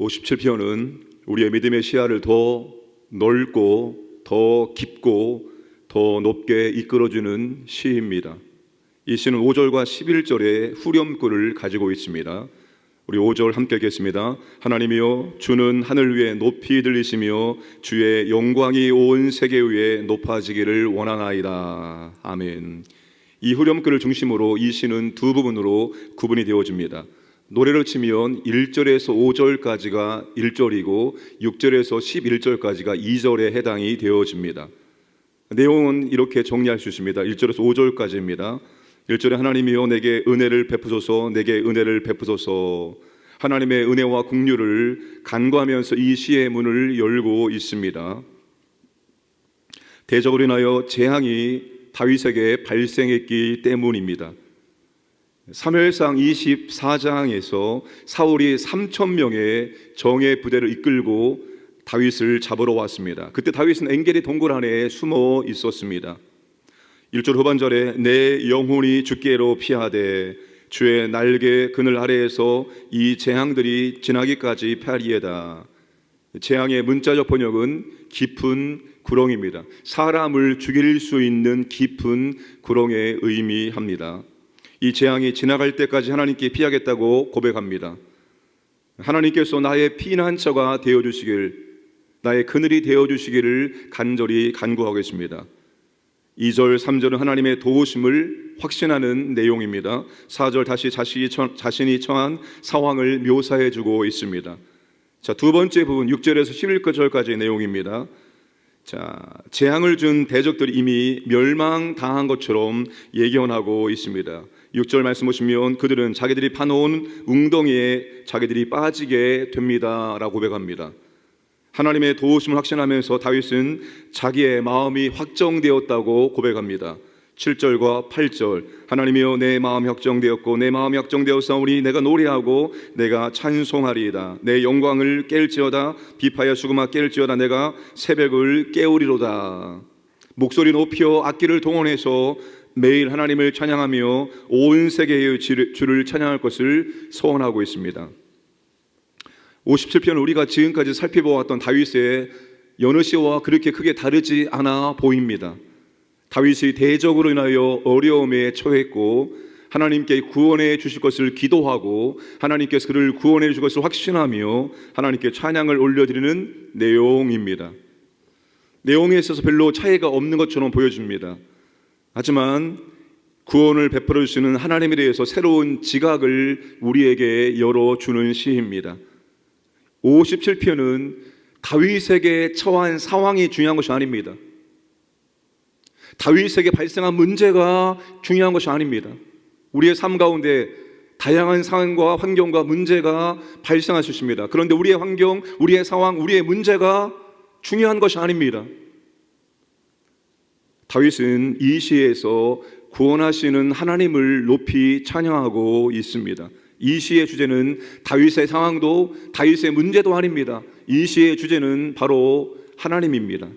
57편은 우리의 믿음의 시야를 더 넓고 더 깊고 더 높게 이끌어주는 시입니다. 이 시는 5절과 11절의 후렴구를 가지고 있습니다. 우리 5절 함께 읽겠습니다. 하나님이여, 주는 하늘 위에 높이 들리시며 주의 영광이 온 세계 위에 높아지기를 원하나이다. 아멘. 이 후렴구를 중심으로 이 시는 두 부분으로 구분이 되어집니다. 노래를 치면 1절에서 5절까지가 1절이고 6절에서 11절까지가 2절에 해당이 되어집니다. 내용은 이렇게 정리할 수 있습니다. 1절에서 5절까지입니다. 1절에 하나님이여 내게 은혜를 베푸소서, 내게 은혜를 베푸소서. 하나님의 은혜와 긍휼을 간구하면서 이 시의 문을 열고 있습니다. 대적으로 인하여 재앙이 다윗에게 발생했기 때문입니다. 사무엘상 24장에서 사울이 3,000명의 정예 부대를 이끌고 다윗을 잡으러 왔습니다. 그때 다윗은 엔게리 동굴 안에 숨어 있었습니다. 1절 후반절에 내 영혼이 주께로 피하되 주의 날개 그늘 아래에서 이 재앙들이 지나기까지 피하리에다. 재앙의 문자적 번역은 깊은 구렁입니다. 사람을 죽일 수 있는 깊은 구렁에 의미합니다. 이 재앙이 지나갈 때까지 하나님께 피하겠다고 고백합니다. 하나님께서 나의 피난처가 되어주시길, 나의 그늘이 되어주시기를 간절히 간구하겠습니다. 2절, 3절은 하나님의 도우심을 확신하는 내용입니다. 4절 다시 자신이 처한 상황을 묘사해주고 있습니다. 자, 두 번째 부분 6절에서 11절까지의 내용입니다. 자, 재앙을 준 대적들이 이미 멸망당한 것처럼 예견하고 있습니다. 6절 말씀 보시면 그들은 자기들이 파놓은 웅덩이에 자기들이 빠지게 됩니다 라고 고백합니다. 하나님의 도우심을 확신하면서 다윗은 자기의 마음이 확정되었다고 고백합니다. 7절과 8절 하나님이여 내 마음이 확정되었고 내 마음이 확정되었사오니 내가 노래하고 내가 찬송하리이다. 내 영광을 깰지어다. 비파야 수금아 깰지어다. 내가 새벽을 깨우리로다. 목소리 높여 악기를 동원해서 매일 하나님을 찬양하며 온 세계의 주를 찬양할 것을 소원하고 있습니다. 57편은 우리가 지금까지 살펴보았던 다윗의 여느 시와 그렇게 크게 다르지 않아 보입니다. 다윗이 대적으로 인하여 어려움에 처했고 하나님께 구원해 주실 것을 기도하고 하나님께서 그를 구원해 주실 것을 확신하며 하나님께 찬양을 올려드리는 내용입니다. 내용에 있어서 별로 차이가 없는 것처럼 보여집니다. 하지만 구원을 베풀어 주시는 하나님에 대해서 새로운 지각을 우리에게 열어주는 시입니다. 57편은 다윗에게 처한 상황이 중요한 것이 아닙니다. 다윗에게 발생한 문제가 중요한 것이 아닙니다. 우리의 삶 가운데 다양한 상황과 환경과 문제가 발생할 수 있습니다. 그런데 우리의 환경, 우리의 상황, 우리의 문제가 중요한 것이 아닙니다. 다윗은 이 시에서 구원하시는 하나님을 높이 찬양하고 있습니다. 이 시의 주제는 다윗의 상황도 다윗의 문제도 아닙니다. 이 시의 주제는 바로 하나님입니다.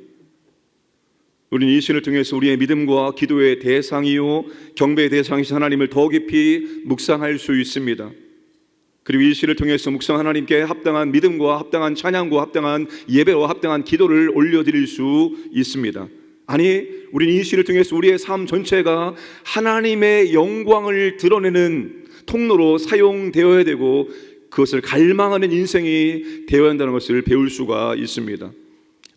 우리는 이 시를 통해서 우리의 믿음과 기도의 대상이요 경배의 대상이신 하나님을 더 깊이 묵상할 수 있습니다. 그리고 이 시를 통해서 묵상 하나님께 합당한 믿음과 합당한 찬양과 합당한 예배와 합당한 기도를 올려드릴 수 있습니다. 아니, 우리는 이 시를 통해서 우리의 삶 전체가 하나님의 영광을 드러내는 통로로 사용되어야 되고 그것을 갈망하는 인생이 되어야 한다는 것을 배울 수가 있습니다.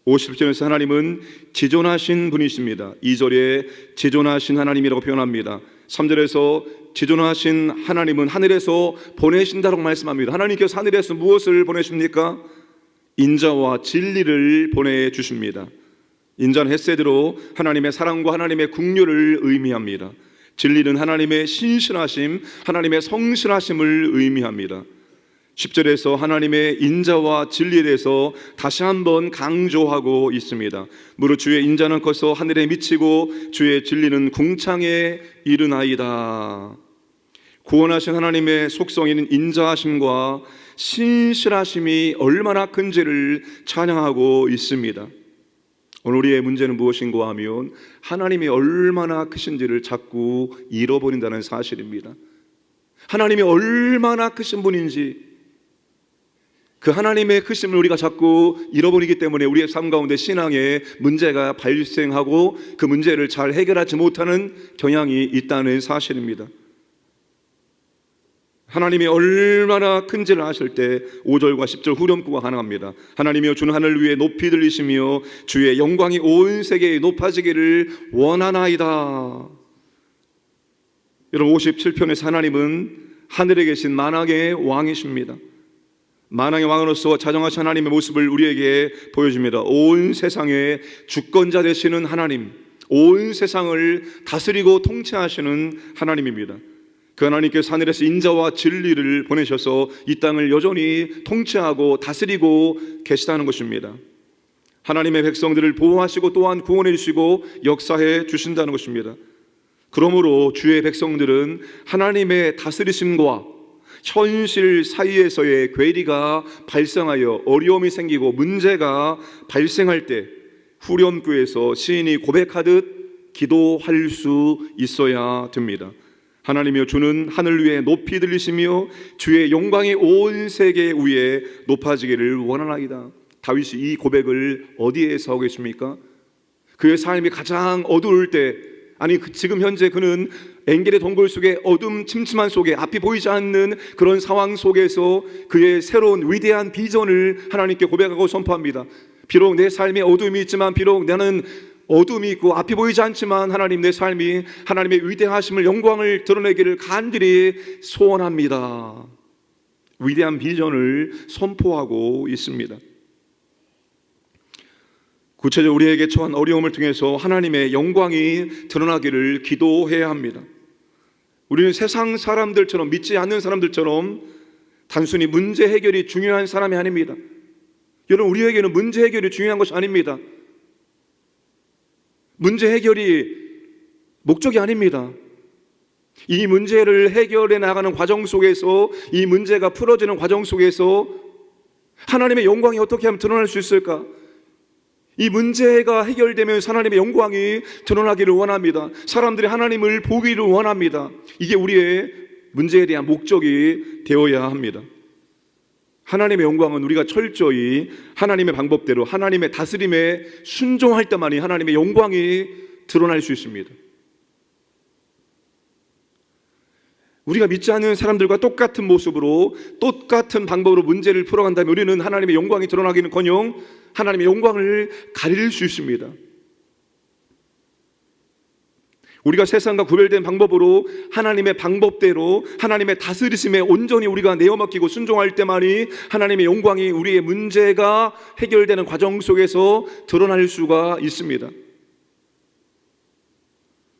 50절에서 하나님은 지존하신 분이십니다. 2절에 지존하신 하나님이라고 표현합니다. 3절에서 지존하신 하나님은 하늘에서 보내신다고 말씀합니다. 하나님께서 하늘에서 무엇을 보내십니까? 인자와 진리를 보내주십니다. 인자는 헷세드로 하나님의 사랑과 하나님의 긍휼을 의미합니다. 진리는 하나님의 신실하심, 하나님의 성실하심을 의미합니다. 10절에서 하나님의 인자와 진리에 대해서 다시 한번 강조하고 있습니다. 무릇 주의 인자는 커서 하늘에 미치고 주의 진리는 궁창에 이르나이다. 구원하신 하나님의 속성인 인자하심과 신실하심이 얼마나 큰지를 찬양하고 있습니다. 오늘 우리의 문제는 무엇인가 하면 하나님이 얼마나 크신지를 자꾸 잃어버린다는 사실입니다. 하나님이 얼마나 크신 분인지, 그 하나님의 크심을 우리가 자꾸 잃어버리기 때문에 우리의 삶 가운데 신앙에 문제가 발생하고 그 문제를 잘 해결하지 못하는 경향이 있다는 사실입니다. 하나님이 얼마나 큰지를 아실 때 5절과 10절 후렴구가 가능합니다. 하나님이여 주는 하늘 위에 높이 들리시며 주의 영광이 온 세계에 높아지기를 원하나이다. 여러분, 57편에서 하나님은 하늘에 계신 만왕의 왕이십니다. 만왕의 왕으로서 자정하신 하나님의 모습을 우리에게 보여줍니다. 온 세상의 주권자 되시는 하나님, 온 세상을 다스리고 통치하시는 하나님입니다. 그 하나님께서 하늘에서 인자와 진리를 보내셔서 이 땅을 여전히 통치하고 다스리고 계시다는 것입니다. 하나님의 백성들을 보호하시고 또한 구원해 주시고 역사해 주신다는 것입니다. 그러므로 주의 백성들은 하나님의 다스리심과 현실 사이에서의 괴리가 발생하여 어려움이 생기고 문제가 발생할 때 후렴구에서 시인이 고백하듯 기도할 수 있어야 됩니다. 하나님이여 주는 하늘 위에 높이 들리시며 주의 영광이 온 세계 위에 높아지기를 원하나이다. 다윗이 이 고백을 어디에서 하고 계십니까? 그의 삶이 가장 어두울 때, 지금 현재 그는 엥겔의 동굴 속에 어둠 침침한 속에 앞이 보이지 않는 그런 상황 속에서 그의 새로운 위대한 비전을 하나님께 고백하고 선포합니다. 비록 내 삶에 어둠이 있지만, 비록 나는 어둠이 있고 앞이 보이지 않지만 하나님, 내 삶이 하나님의 위대하심을, 영광을 드러내기를 간절히 소원합니다. 위대한 비전을 선포하고 있습니다. 구체적으로 우리에게 처한 어려움을 통해서 하나님의 영광이 드러나기를 기도해야 합니다. 우리는 세상 사람들처럼, 믿지 않는 사람들처럼 단순히 문제 해결이 중요한 사람이 아닙니다. 여러분, 우리에게는 문제 해결이 중요한 것이 아닙니다. 문제 해결이 목적이 아닙니다. 이 문제를 해결해 나가는 과정 속에서, 이 문제가 풀어지는 과정 속에서 하나님의 영광이 어떻게 하면 드러날 수 있을까? 이 문제가 해결되면 하나님의 영광이 드러나기를 원합니다. 사람들이 하나님을 보기를 원합니다. 이게 우리의 문제에 대한 목적이 되어야 합니다. 하나님의 영광은 우리가 철저히 하나님의 방법대로 하나님의 다스림에 순종할 때만이 하나님의 영광이 드러날 수 있습니다. 우리가 믿지 않는 사람들과 똑같은 모습으로, 똑같은 방법으로 문제를 풀어간다면 우리는 하나님의 영광이 드러나기는커녕 하나님의 영광을 가릴 수 있습니다. 우리가 세상과 구별된 방법으로 하나님의 방법대로 하나님의 다스리심에 온전히 우리가 내어맡기고 순종할 때만이 하나님의 영광이 우리의 문제가 해결되는 과정 속에서 드러날 수가 있습니다.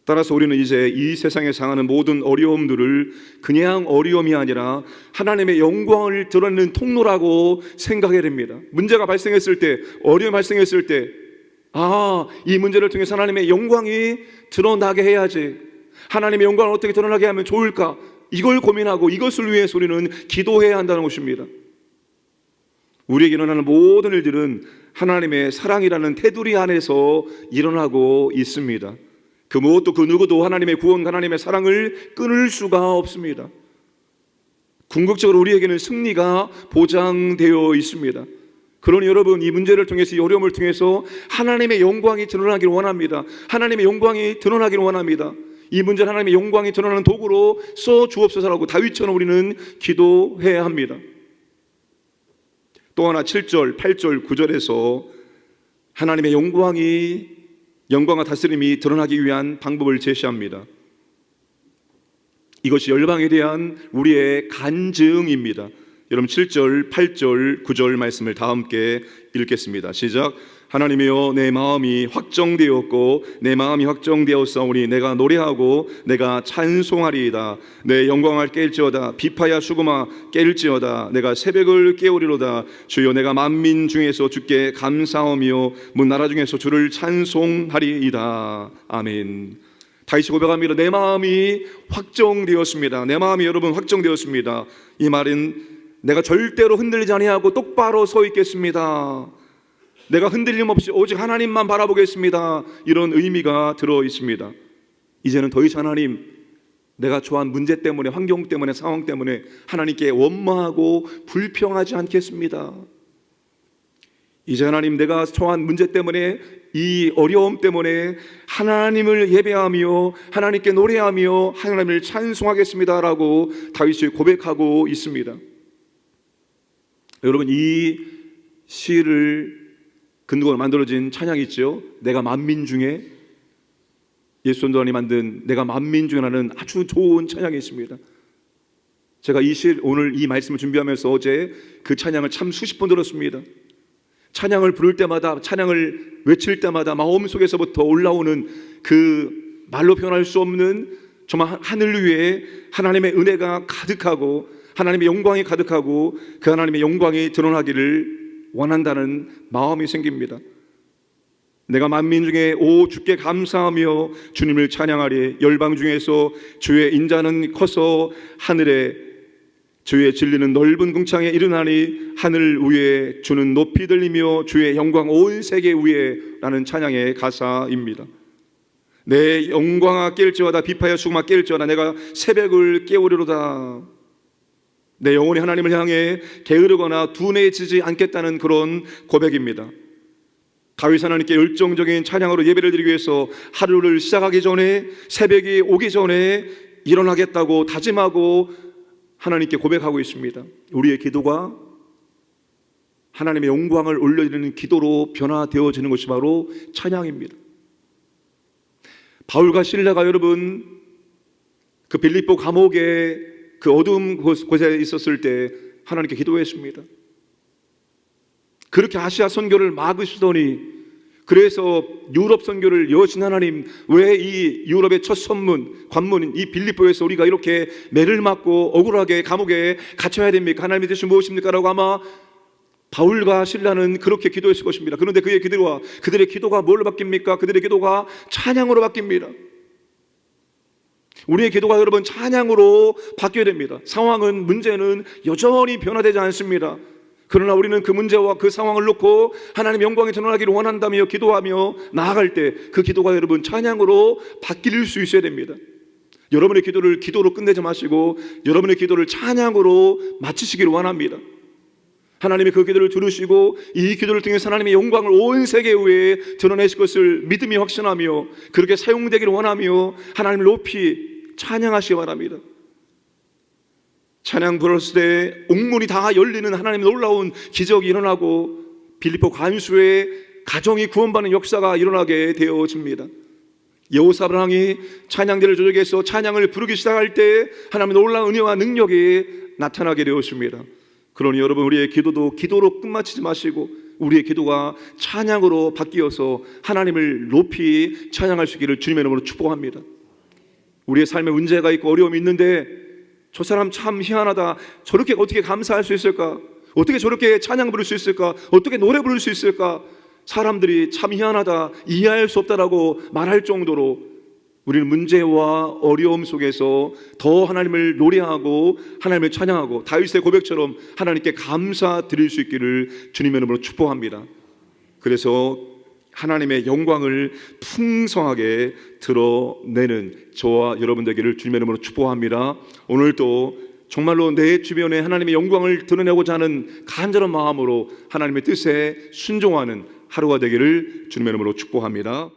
따라서 우리는 이제 이 세상에 상하는 모든 어려움들을 그냥 어려움이 아니라 하나님의 영광을 드러내는 통로라고 생각해야 됩니다. 문제가 발생했을 때, 어려움이 발생했을 때, 이 문제를 통해서 하나님의 영광이 드러나게 해야지, 하나님의 영광을 어떻게 드러나게 하면 좋을까, 이걸 고민하고 이것을 위해서 우리는 기도해야 한다는 것입니다. 우리에게 일어나는 모든 일들은 하나님의 사랑이라는 테두리 안에서 일어나고 있습니다. 그 무엇도 그 누구도 하나님의 구원, 하나님의 사랑을 끊을 수가 없습니다. 궁극적으로 우리에게는 승리가 보장되어 있습니다. 그러니 여러분, 이 문제를 통해서, 이 어려움을 통해서 하나님의 영광이 드러나기를 원합니다. 하나님의 영광이 드러나기를 원합니다. 이 문제는 하나님의 영광이 드러나는 도구로 써 주옵소서라고 다윗처럼 우리는 기도해야 합니다. 또 하나 7절, 8절, 9절에서 하나님의 영광과 다스림이 드러나기 위한 방법을 제시합니다. 이것이 열방에 대한 우리의 간증입니다. 여러분, 7절, 8절, 9절 말씀을 다 함께 읽겠습니다. 시작. 하나님이여, 내 마음이 확정되었고 내 마음이 확정되었사오니 내가 노래하고 내가 찬송하리이다. 내 영광을 깰지어다. 비파야 수금아 깰지어다. 내가 새벽을 깨우리로다. 주여, 내가 만민 중에서 주께 감사하며 문 나라 중에서 주를 찬송하리이다. 아멘. 다시 고백합니다. 내 마음이 확정되었습니다. 내 마음이 여러분 확정되었습니다. 이 말은 내가 절대로 흔들리지 아니하고 똑바로 서 있겠습니다. 내가 흔들림 없이 오직 하나님만 바라보겠습니다. 이런 의미가 들어 있습니다. 이제는 더 이상 하나님, 내가 처한 문제 때문에, 환경 때문에, 상황 때문에 하나님께 원망하고 불평하지 않겠습니다. 이제 하나님, 내가 처한 문제 때문에, 이 어려움 때문에 하나님을 예배하며 하나님께 노래하며 하나님을 찬송하겠습니다라고 다윗이 고백하고 있습니다. 여러분, 이 시를 근거로 만들어진 찬양이 있죠. 내가 만민 중에, 예수 전도단이 만든 내가 만민 중에 하나는 아주 좋은 찬양이 있습니다. 제가 오늘 이 말씀을 준비하면서 어제 그 찬양을 참 수십 번 들었습니다. 찬양을 부를 때마다, 찬양을 외칠 때마다 마음속에서부터 올라오는 그 말로 표현할 수 없는 정말 하늘 위에 하나님의 은혜가 가득하고 하나님의 영광이 가득하고 그 하나님의 영광이 드러나기를 원한다는 마음이 생깁니다. 내가 만민 중에 오 주께 감사하며 주님을 찬양하리. 열방 중에서 주의 인자는 커서 하늘에, 주의 진리는 넓은 궁창에 이르나니 하늘 위에 주는 높이 들리며 주의 영광 온 세계 위에 라는 찬양의 가사입니다. 내 영광아 깰지어다, 비파여 수금아 깰지어다, 내가 새벽을 깨우리로다. 내 영혼이 하나님을 향해 게으르거나 둔해지지 않겠다는 그런 고백입니다. 다윗 하나님께 열정적인 찬양으로 예배를 드리기 위해서 하루를 시작하기 전에, 새벽이 오기 전에 일어나겠다고 다짐하고 하나님께 고백하고 있습니다. 우리의 기도가 하나님의 영광을 올려드리는 기도로 변화되어지는 것이 바로 찬양입니다. 바울과 실라가 여러분 그 빌립보 감옥에 그 어두운 곳에 있었을 때 하나님께 기도했습니다. 그렇게 아시아 선교를 막으시더니, 그래서 유럽 선교를 여신 하나님, 왜 이 유럽의 첫 관문인 이 빌립보에서 우리가 이렇게 매를 맞고 억울하게 감옥에 갇혀야 됩니까? 하나님의 뜻이 무엇입니까? 라고 아마 바울과 실라는 그렇게 기도했을 것입니다. 그런데 그들의 기도가 뭘로 바뀝니까? 그들의 기도가 찬양으로 바뀝니다. 우리의 기도가 여러분 찬양으로 바뀌어야 됩니다. 문제는 여전히 변화되지 않습니다. 그러나 우리는 그 문제와 그 상황을 놓고 하나님의 영광이 드러나기를 원한다며 기도하며 나아갈 때 그 기도가 여러분 찬양으로 바뀔 수 있어야 됩니다. 여러분의 기도를 기도로 끝내지 마시고 여러분의 기도를 찬양으로 마치시기를 원합니다. 하나님이 그 기도를 들으시고 이 기도를 통해서 하나님의 영광을 온 세계 위에 드러내실 것을 믿음이 확신하며 그렇게 사용되기를 원하며 하나님을 높이 찬양하시기 바랍니다. 찬양 부르실 때 옥문이 다 열리는 하나님의 놀라운 기적이 일어나고 빌립보 간수의 가정이 구원받는 역사가 일어나게 되어집니다. 여호사밧 왕이 찬양대를 조직해서 찬양을 부르기 시작할 때 하나님의 놀라운 은혜와 능력이 나타나게 되었습니다. 그러니 여러분, 우리의 기도도 기도로 끝마치지 마시고 우리의 기도가 찬양으로 바뀌어서 하나님을 높이 찬양할 수 있기를 주님의 이름으로 축복합니다. 우리의 삶에 문제가 있고 어려움이 있는데 저 사람 참 희한하다, 저렇게 어떻게 감사할 수 있을까, 어떻게 저렇게 찬양 부를 수 있을까, 어떻게 노래 부를 수 있을까, 사람들이 참 희한하다, 이해할 수 없다라고 말할 정도로 우리는 문제와 어려움 속에서 더 하나님을 노래하고 하나님을 찬양하고 다윗의 고백처럼 하나님께 감사드릴 수 있기를 주님의 이름으로 축복합니다. 그래서 하나님의 영광을 풍성하게 드러내는 저와 여러분 되기를 주님의 이름으로 축복합니다. 오늘도 정말로 내 주변에 하나님의 영광을 드러내고자 하는 간절한 마음으로 하나님의 뜻에 순종하는 하루가 되기를 주님의 이름으로 축복합니다.